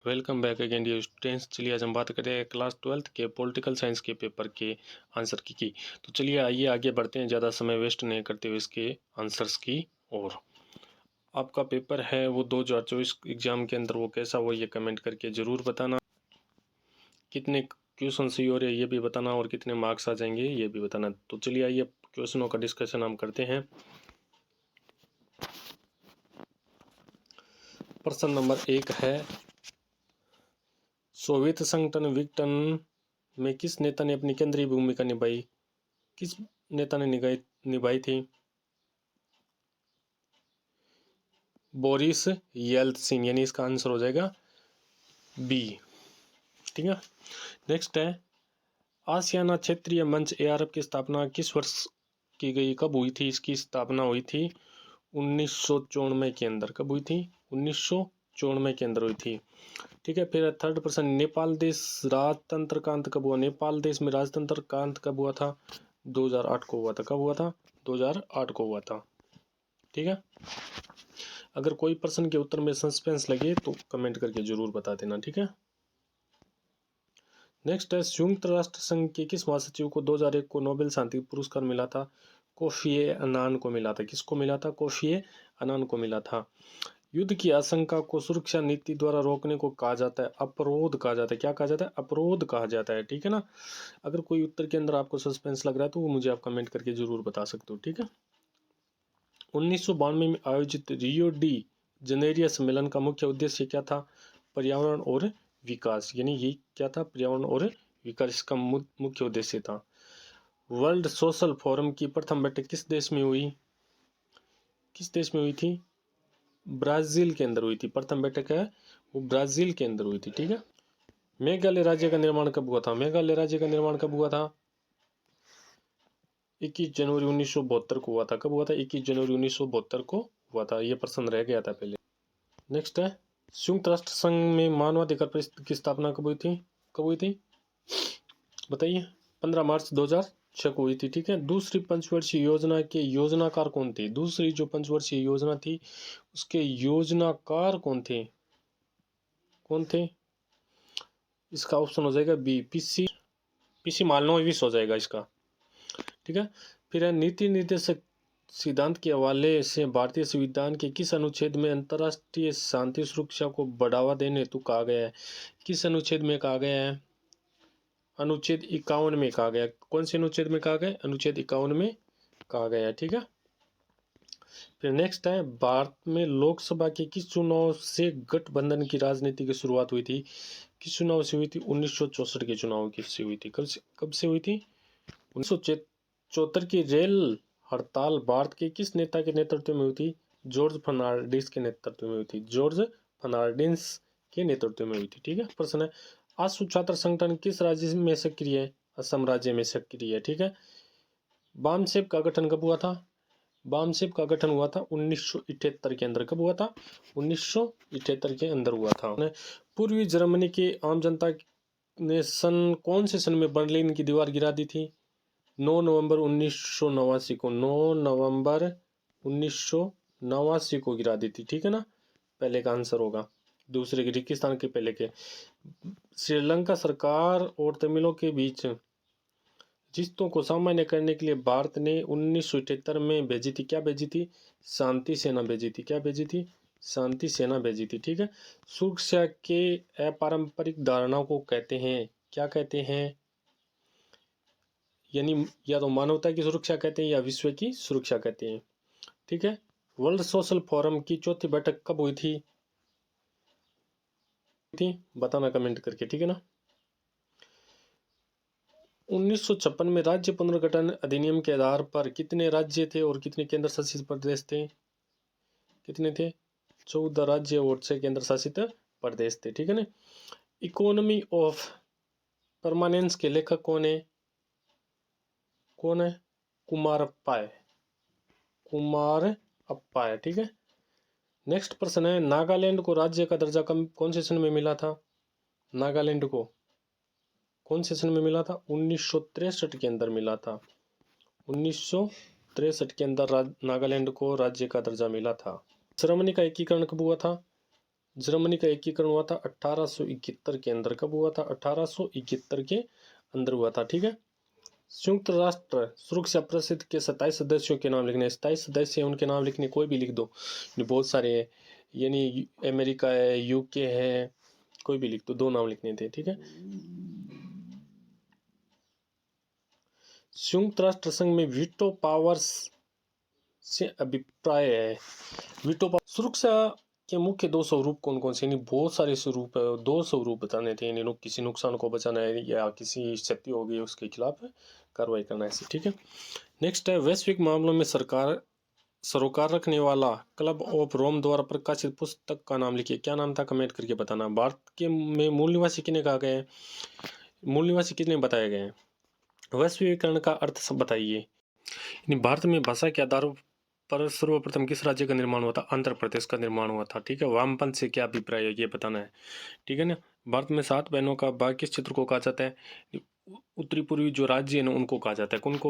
Welcome back again dear students. चलिए आज हम बात करें क्लास 12th के पॉलिटिकल साइंस के पेपर के आंसर की। तो चलिए आइए आगे बढ़ते हैं, ज़्यादा समय वेस्ट नहीं करते हुए इसके आंसर्स की। और आपका पेपर है वो 2024 एग्ज़ाम के अंदर वो कैसा वो ये कमेंट करके ज़रूर बताना। कितने क्वेश्चन सही हो रहे हैं ये भी बताना और कितने मार्क्स आ जाएंगे ये भी बताना। तो चलिए आइए क्वेश्चनों का डिस्कशन हम करते हैं। प्रश्न नंबर 1 है, सोवियत संगठन विघटन में किस नेता ने अपनी केंद्रीय भूमिका निभाई? किस नेता ने निभाई थी? बोरिस येल्त्सिन, यानी इसका आंसर हो जाएगा बी। ठीक है। नेक्स्ट है, आसियाना क्षेत्रीय मंच एआरएफ की स्थापना किस वर्ष की गई, कब हुई थी? इसकी स्थापना हुई थी 1994 के अंदर। कब हुई थी? 1994 के अंदर हुई थी। ठीक है। फिर थर्ड पर्सन, नेपाल देश राजतंत्र का अंत कब हुआ? नेपाल देश में राजतंत्र का अंत कब हुआ था? 2008 को हुआ था। कब हुआ था? 2008 को हुआ था। ठीक है। अगर कोई प्रश्न के उत्तर में सस्पेंस लगे तो कमेंट करके जरूर बता देना। ठीक है। नेक्स्ट है, संयुक्त राष्ट्र संघ के किस महासचिव को 2001 को नोबेल शांति पुरस्कार मिला था? कोफी अन्नान को मिला था। किसको मिला था? कोफी अन्नान को मिला था। युद्ध की आशंका को सुरक्षा नीति द्वारा रोकने को कहा जाता है अपरोध कहा जाता है। क्या कहा जाता है? अपरोध कहा जाता है। ठीक है ना। अगर कोई उत्तर के अंदर आपको सस्पेंस लग रहा है तो वो मुझे आप कमेंट करके जरूर बता सकते हो। ठीक है। 1992 में आयोजित रियो डी जनेरिया सम्मेलन का मुख्य उद्देश्य क्या था? पर्यावरण और विकास, यानी ये क्या था? पर्यावरण और विकास का मुख्य उद्देश्य था। वर्ल्ड सोशल फोरम की प्रथम बैठक किस देश में हुई? किस देश में हुई थी? ब्राजील के अंदर हुई थी। प्रथम बैठक है वो ब्राजील के अंदर हुई थी। ठीक है। मेघालय राज्य का निर्माण कब हुआ था? मेघालय राज्य का निर्माण कब हुआ था? 21 जनवरी 1972 को हुआ था। कब हुआ था? 21 जनवरी 1972 को हुआ था। ये प्रश्न रह गया था पहले। नेक्स्ट है, संयुक्त राष्ट्र संघ में मानवाधिकार परिषद की स्थापना कब हुई थी? कब हुई थी बताइए? 15 मार्च 2006 को हुई थी। ठीक है। दूसरी पंचवर्षीय योजना के योजनाकार कौन थे? दूसरी जो पंचवर्षीय योजना थी उसके योजनाकार कौन थे? कौन थे? इसका ऑप्शन हो जाएगा बी, पीसी मालनोविस हो जाएगा इसका। ठीक है। फिर है, नीति निर्देशक सिद्धांत के हवाले से भारतीय संविधान के किस अनुच्छेद में अंतर्राष्ट्रीय शांति सुरक्षा को बढ़ावा देने हेतु कहा गया है? किस अनुच्छेद में कहा गया है? अनुच्छेद 51 में कहा गया। कौन से अनुच्छेद में कहा गया? अनुच्छेद 51 में कहा गया है। ठीक है। फिर नेक्स्ट है, भारत में लोकसभा के किस चुनाव से गठबंधन की राजनीति की शुरुआत हुई थी? किस चुनाव से हुई थी? 1964 के चुनाव की से हुई थी। कब से हुई थी? 1974 की रेल हड़ताल भारत के किस नेता के नेतृत्व में हुई थी? जॉर्ज फर्नांडिस के नेतृत्व में हुई थी। जॉर्ज फर्नांडिस के नेतृत्व में हुई थी। ठीक है। प्रश्न है, आशु छात्र संगठन किस राज्य में सक्रिय है? असम राज्य में सक्रिय है। ठीक है। बामसेब का गठन कब हुआ था? बामसेब का गठन हुआ था 1978 के अंदर। कब हुआ था? 1978 के अंदर हुआ था। पूर्वी जर्मनी की आम जनता ने कौन से सन में बर्लिन की दीवार गिरा दी थी? 9 नवंबर 1989 को। 9 नवंबर 1989 को गिरा दी थी। ठीक है ना। पहले का आंसर होगा। दूसरे के किर्गिस्तान के पहले के। श्रीलंका सरकार और तमिलों के बीच रिश्तों को सामान्य करने के लिए भारत ने 1978 में भेजी थी। क्या भेजी थी? शांति सेना भेजी थी। क्या भेजी थी? शांति सेना भेजी थी। ठीक है। सुरक्षा के अपारंपरिक धारणाओं को कहते हैं, क्या कहते हैं? यानी या तो मानवता की सुरक्षा कहते हैं या विश्व की सुरक्षा कहते हैं। ठीक है। वर्ल्ड सोशल फोरम की चौथी बैठक कब हुई थी? बताना कमेंट करके। ठीक है ना। 1956 में राज्य पुनर्गठन अधिनियम के आधार पर कितने राज्य थे और कितने केंद्र शासित प्रदेश थे? कितने थे? 14 राज्य और 6 केंद्र शासित प्रदेश थे। ठीक है ना। इकोनॉमी ऑफ परमानेंस के लेखक कौन है? कौन है? कुमारप्पा है। कुमारप्पा है। ठीक है। नेक्स्ट प्रश्न है, नागालैंड को राज्य का दर्जा कौन से सन में मिला था? नागालैंड को कौन से सन में मिला था? 1963 के अंदर मिला था। 1963 के अंदर नागालैंड को राज्य का दर्जा मिला था। जर्मनी का एकीकरण कब हुआ था? जर्मनी का एकीकरण हुआ था 1871 के अंदर। कब हुआ था? 1871 के अंदर हुआ था। ठीक है। संयुक्त राष्ट्र सुरक्षा परिषद के 27 सदस्यों के नाम लिखने। 27 सदस्य हैं, उनके नाम लिखने, कोई भी लिख दो, बहुत सारे हैं, यानी अमेरिका है, यूके है, कोई भी लिख दो, 2 नाम लिखने थे। ठीक है। संयुक्त राष्ट्र संघ में वीटो पावर्स से अभिप्राय है। वीटो पावर सुरक्षा के मुख्य 2 स्वरूप कौन कौन से? नहीं, बहुत सारे स्वरूप है, 2 स्वरूप बताने थे। यानी किसी नुकसान को बचाना है या किसी क्षति हो गई उसके खिलाफ कार्रवाई करना है। ठीक है। नेक्स्ट है, वैश्विक मामलों में सरोकार रखने वाला क्लब ऑफ रोम द्वारा प्रकाशित पुस्तक का नाम लिखिए। क्या नाम था? कमेंट करके बताना। भारत के में मूल निवासी कितने कहा गए हैं? मूल निवासी कितने बताए गए हैं? वैश्वीकरण का अर्थ सब बताइए। भारत में भाषा के आधार पर सर्वप्रथम किस राज्य का निर्माण हुआ था? आंध्र प्रदेश का निर्माण हुआ था। ठीक है। वामपंथ से क्या अभिप्राय है ये बताना है। ठीक है ना। भारत में 7 बहनों का भाग किस क्षेत्र को कहा जाता है? उत्तरी पूर्वी जो राज्य है ना उनको कहा जाता है। उनको